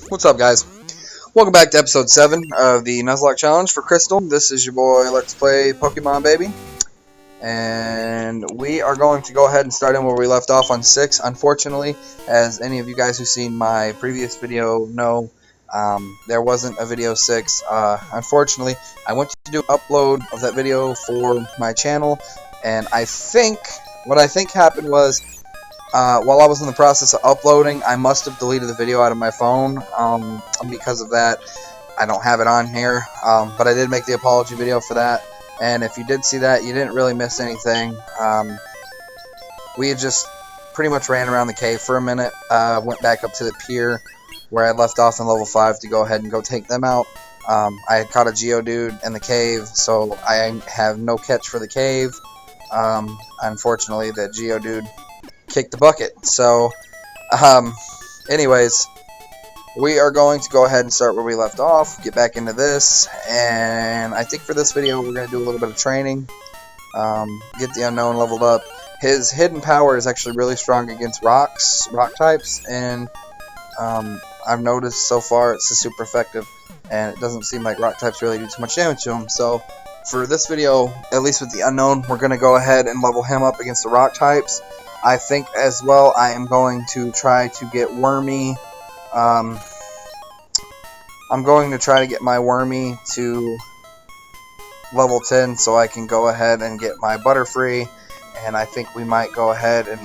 What's up, guys? Welcome back to episode 7 of the Nuzlocke challenge for Crystal. This is your boy, Let's Play Pokemon Baby. And we are going to go ahead and start in where we left off on 6. Unfortunately, as any of you guys who've seen my previous video know, there wasn't a video 6. Unfortunately, I went to do an upload of that video for my channel, and what I think happened was, while I was in the process of uploading, I must have deleted the video out of my phone. Because of that, I don't have it on here. But I did make the apology video for that. And if you did see that, you didn't really miss anything. We had just pretty much ran around the cave for a minute. Went back up to the pier where I left off in level 5 to go ahead and go take them out. I had caught a Geodude in the cave, so I have no catch for the cave. Unfortunately, the Geodude kick the bucket. So, anyways, we are going to go ahead and start where we left off, get back into this, and I think for this video we're going to do a little bit of training, get the unknown leveled up. His hidden power is actually really strong against rock types, and I've noticed so far it's super effective, and it doesn't seem like rock types really do too much damage to him. So for this video, at least with the unknown, we're going to go ahead and level him up against the rock types. I think as well I am going to try to get Wormy. I'm going to try to get my Wormy to level 10 so I can go ahead and get my Butterfree. And I think we might go ahead and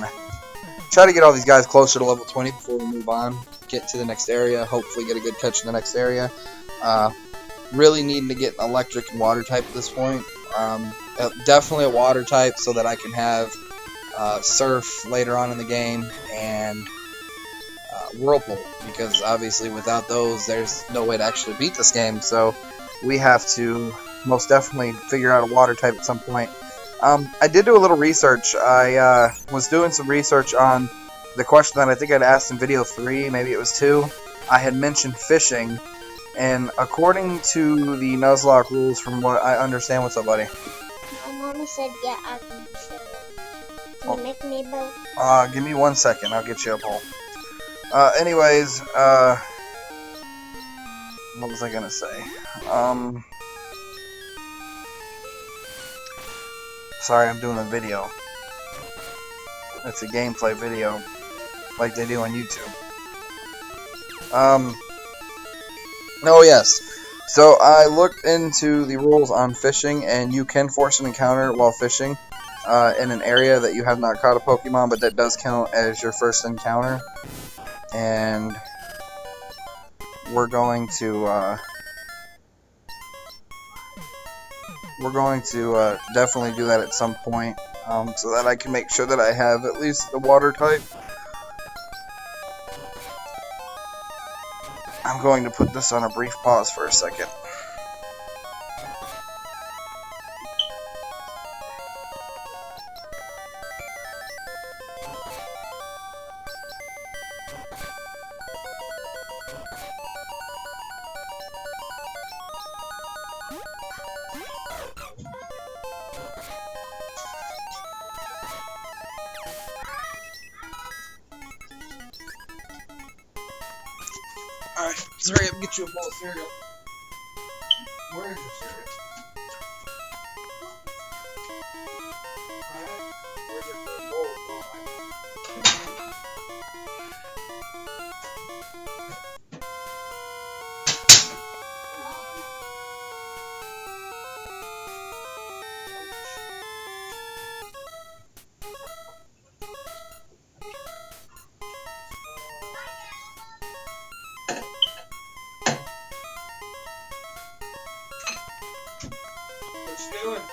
try to get all these guys closer to level 20 before we move on. Get to the next area. Hopefully get a good catch in the next area. Really needing to get an electric and water type at this point. Definitely a water type so that I can have Surf later on in the game, and Whirlpool, because obviously without those there's no way to actually beat this game, so we have to most definitely figure out a water type at some point. I did do a little research. I was doing some research on the question that I think I'd asked in video 3, maybe it was 2. I had mentioned fishing, and according to the Nuzlocke rules, from what I understand, what's up, buddy? My mama said, yeah, I can fish. Can you make me a boat? Give me 1 second, I'll get you a pole. Anyways, what was I gonna say? Sorry, I'm doing a video. It's a gameplay video, like they do on YouTube. Oh yes. So I looked into the rules on fishing, and you can force an encounter while fishing in an area that you have not caught a Pokemon, but that does count as your first encounter. And we're going to definitely do that at some point, so that I can make sure that I have at least the water type. I'm going to put this on a brief pause for a second. Alright, sorry, I'll get you a bowl of cereal. Where is your cereal? Where's your bowl? What you doing?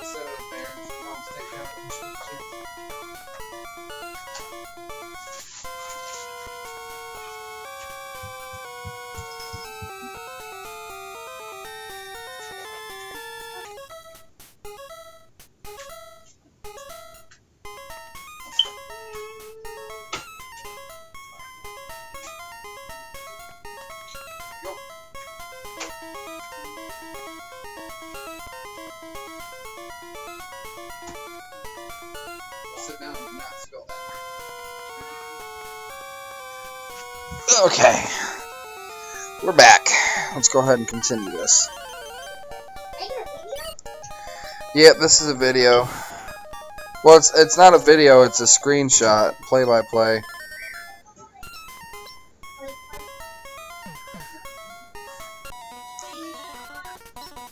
Set it up there. Mom's taking out the Okay. We're back. Let's go ahead and continue this. Yep, this is a video. Well, it's not a video, it's a screenshot, play-by-play.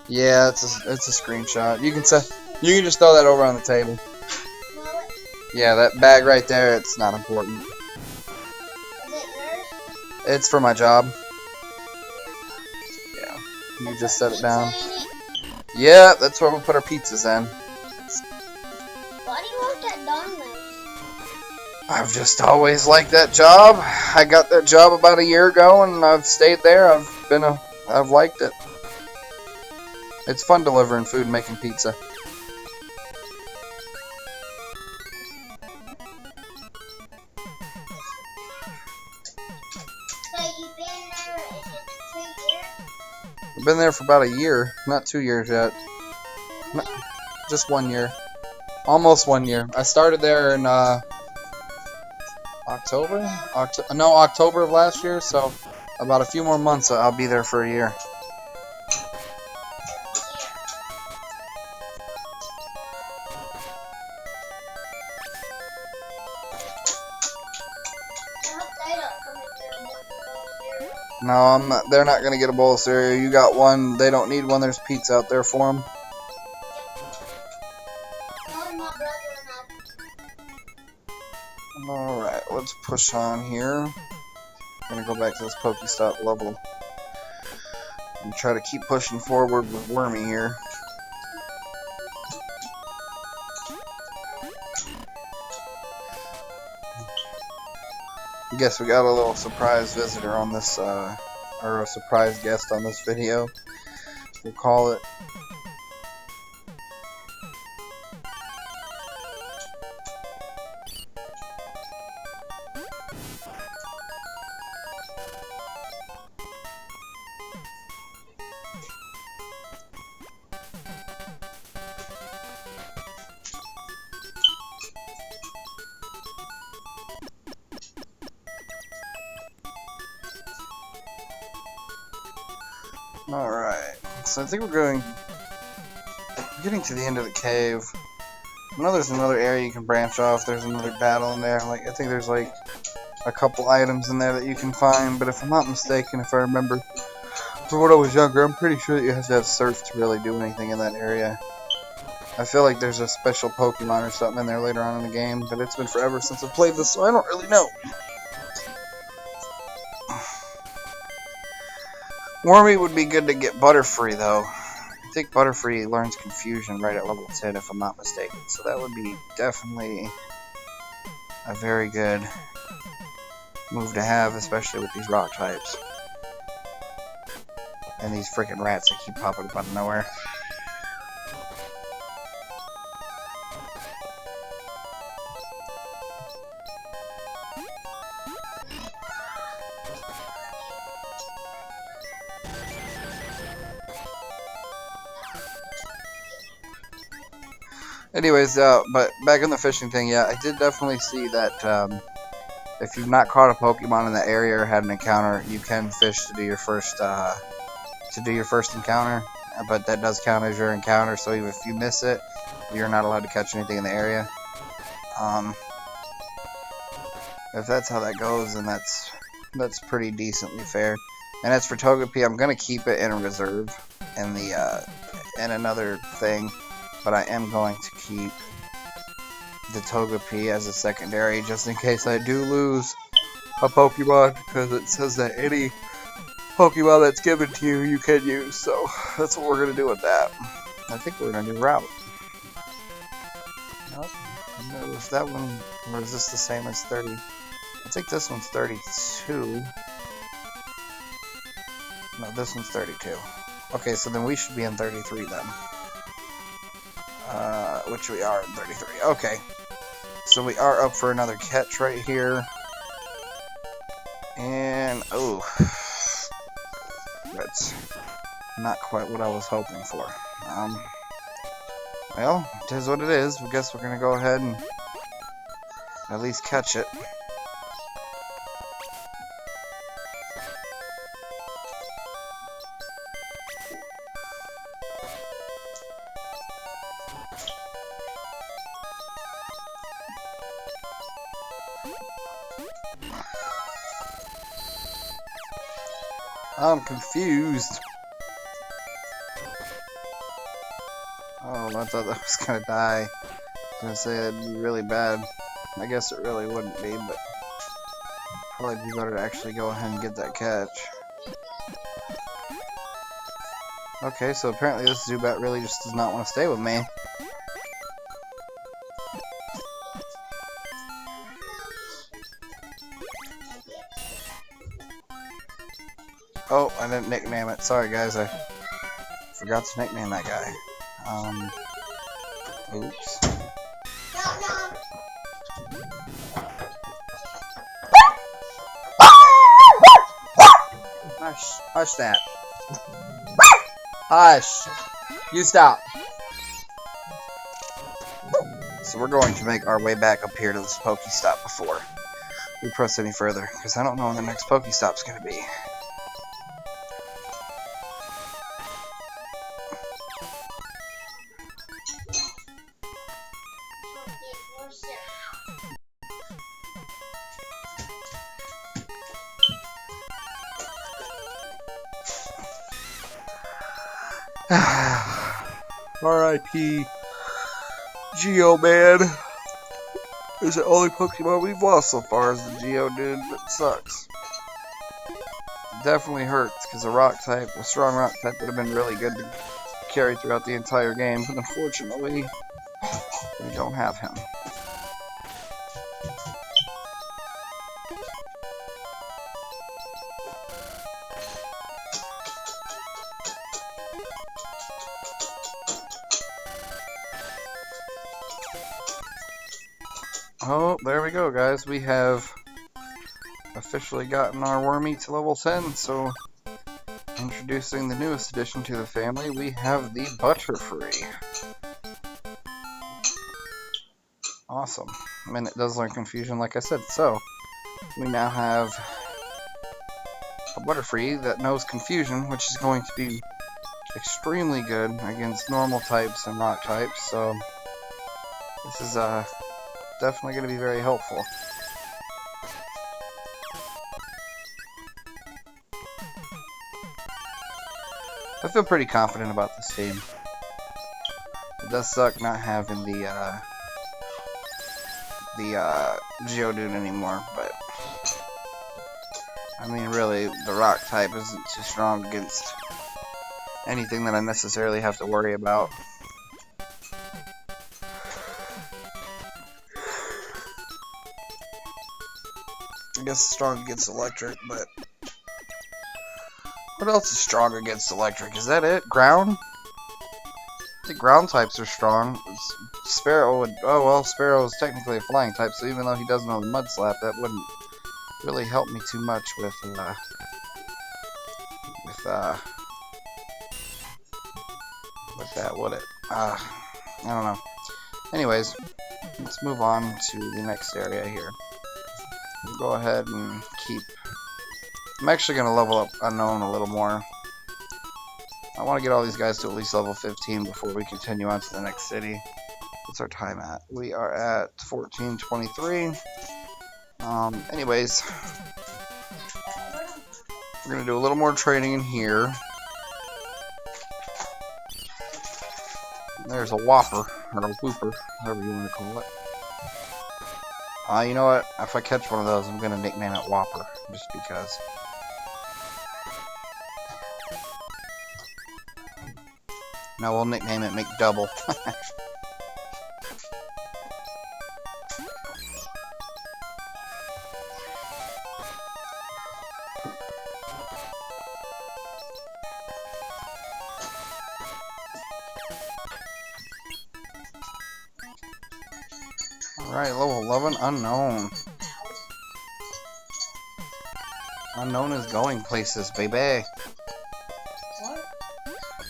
Yeah, it's a screenshot. You can just throw that over on the table. Yeah, that bag right there, it's not important. It's for my job. Yeah, you just set it down. Yeah, that's where we put our pizzas in. Why do you want that Domino's? I've just always liked that job. I got that job about a year ago, and I've stayed there. I've liked it. It's fun delivering food and making pizza. So you've been there, is it 2 years? I've been there for about a year, not 2 years yet. No, just 1 year. Almost 1 year. I started there in October of last year, so about a few more months I'll be there for a year. No, they're not gonna get a bowl of cereal. You got one. They don't need one. There's pizza out there for them. Alright, let's push on here. I'm gonna go back to this Pokestop level and try to keep pushing forward with Wormy here. I guess we got a little surprise visitor on this, or a surprise guest on this video, we'll call it. Alright, so I think we're getting to the end of the cave. I know there's another area you can branch off, there's another battle in there, I think there's like a couple items in there that you can find, but if I'm not mistaken, if I remember from when I was younger, I'm pretty sure that you have to have surf to really do anything in that area. I feel like there's a special Pokemon or something in there later on in the game, but it's been forever since I've played this, so I don't really know. Wormy would be good to get Butterfree, though. I think Butterfree learns Confusion right at level 10, if I'm not mistaken. So that would be definitely a very good move to have, especially with these rock types. And these freaking rats that keep popping up out of nowhere. Anyways, but back on the fishing thing, yeah, I did definitely see that if you've not caught a Pokemon in the area or had an encounter, you can fish to do your first encounter. But that does count as your encounter, so even if you miss it, you're not allowed to catch anything in the area. If that's how that goes, then that's pretty decently fair. And as for Togepi, I'm gonna keep it in a reserve in the in another thing. But I am going to keep the Togepi as a secondary, just in case I do lose a Pokemon, because it says that any Pokemon that's given to you, you can use. So that's what we're going to do with that. I think we're in a new route. Nope. Was that one, or is this the same as 30? I think this one's 32. No, this one's 32. Okay, so then we should be in 33 then. Which we are in 33. Okay. So we are up for another catch right here. And, oh. That's not quite what I was hoping for. Well, it is what it is. I guess we're going to go ahead and at least catch it. I'm confused. Oh, I thought that was gonna die. I was gonna say that'd be really bad. I guess it really wouldn't be, but probably be better to actually go ahead and get that catch. Okay, so apparently this Zubat really just does not want to stay with me. Oh, I didn't nickname it. Sorry guys, I forgot to nickname that guy. Oops. Hush that. Hush. You stop. So we're going to make our way back up here to this Pokestop before we press any further, because I don't know when the next Pokestop's going to be. R.I.P. Geo Man is the only Pokemon we've lost so far is the Geo dude, but it sucks. It definitely hurts because a strong rock type would have been really good to carry throughout the entire game, but unfortunately we don't have him. Oh, there we go, guys. We have officially gotten our Wormy to level 10, so introducing the newest addition to the family, we have the BUTTERFREE. Awesome. I mean, it does learn Confusion, like I said, so we now have a BUTTERFREE that knows Confusion, which is going to be extremely good against normal types and rock types, so this is definitely going to be very helpful. I feel pretty confident about this team. It does suck not having the Geodude anymore, but I mean, really, the rock type isn't too strong against anything that I necessarily have to worry about. I guess it's strong against electric, but what else is strong against electric? Is that it? Ground? I think ground types are strong. Sparrow would... Oh, well, Sparrow is technically a flying type, so even though he doesn't know the Mud Slap, that wouldn't really help me too much with that, would it? I don't know. Anyways, let's move on to the next area here. We'll go ahead and keep... I'm actually going to level up Unknown a little more. I want to get all these guys to at least level 15 before we continue on to the next city. What's our time at? We are at 14:23. Anyways, we're going to do a little more training in here. There's a Whopper, or a Whooper, whatever you want to call it. You know what? If I catch one of those, I'm going to nickname it Whopper, just because. No, we'll nickname it McDouble. Alright, level 11, Unknown. Unknown is going places, baby.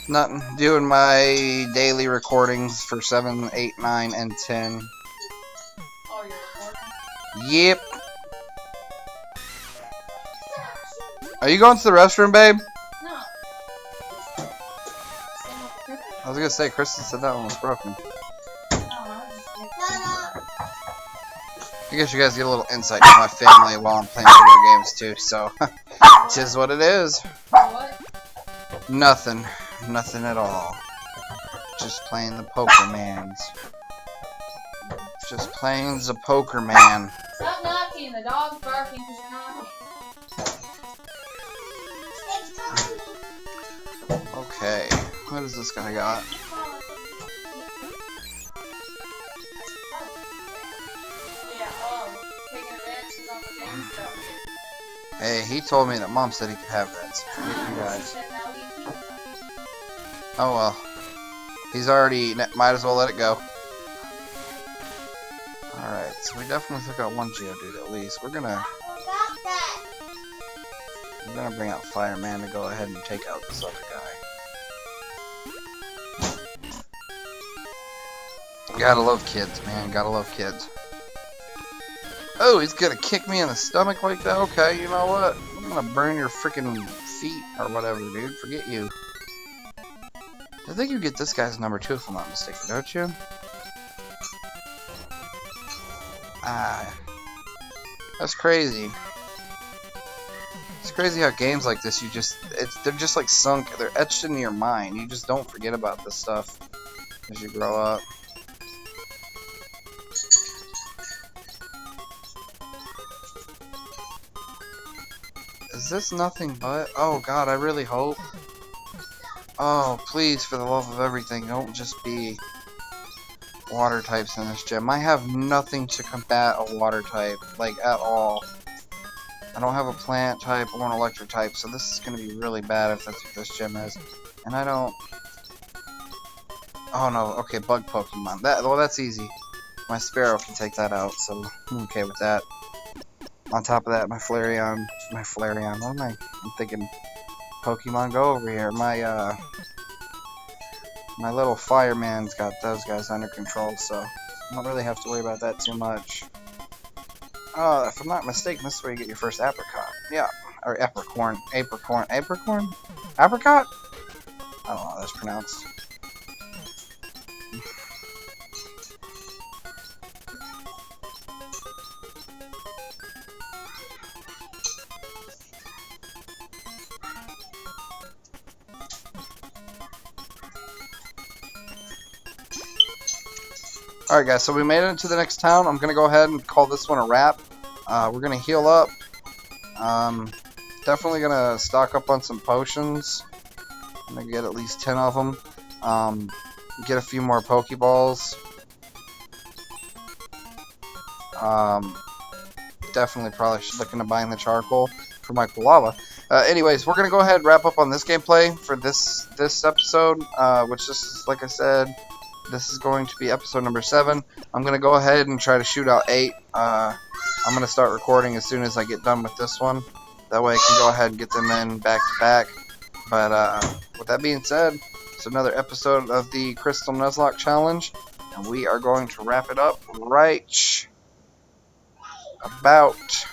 Nothing. Doing my daily recordings for 7, 8, 9, and 10. Oh, you're recording? Yep. Are you going to the restroom, babe? No. I was gonna say, Kristen said that one was broken. I guess you guys get a little insight to my family while I'm playing video games too, so Just what it is. What? Nothing. Nothing at all. Just playing the poker mans. Just playing the poker man. Stop knocking. The dog's barking because you're knocking. Okay. What does this guy got? Yeah, taking advantage of the game stuff. Hey, he told me that Mom said he could have that. So forget you guys. Oh well. He's already. Might as well let it go. Alright, so we definitely took out one Geodude at least. We're gonna bring out Fireman to go ahead and take out this other guy. Gotta love kids, man. Gotta love kids. Oh, he's gonna kick me in the stomach like that? Okay, you know what? I'm gonna burn your freaking feet or whatever, dude. Forget you. I think you get this guy's number 2 if I'm not mistaken, don't you? Ah. That's crazy. It's crazy how games like this, they're just like sunk, they're etched into your mind. You just don't forget about this stuff as you grow up. Is this nothing but? Oh god, I really hope. Oh, please, for the love of everything, don't just be water types in this gym. I have nothing to combat a water type, like, at all. I don't have a plant type or an electric type, so this is going to be really bad if that's what this gym is. And I don't... Oh no, okay, bug Pokemon. Well, that's easy. My Sparrow can take that out, so I'm okay with that. On top of that, my Flareon, what am I? I'm thinking Pokemon Go over here. My little Fireman's got those guys under control, so I don't really have to worry about that too much. If I'm not mistaken, this is where you get your first apricot. Yeah, or apricorn. Apricot? I don't know how that's pronounced. Alright guys, so we made it into the next town. I'm going to go ahead and call this one a wrap. We're going to heal up. Definitely going to stock up on some potions. I'm going to get at least 10 of them. Get a few more Pokeballs. Definitely probably should look into buying the charcoal for my Lava. Anyways, we're going to go ahead and wrap up on this gameplay for this episode, which is, like I said, this is going to be episode number 7. I'm going to go ahead and try to shoot out 8. I'm going to start recording as soon as I get done with this one. That way I can go ahead and get them in back to back. But with that being said, it's another episode of the Crystal Nuzlocke Challenge. And we are going to wrap it up right about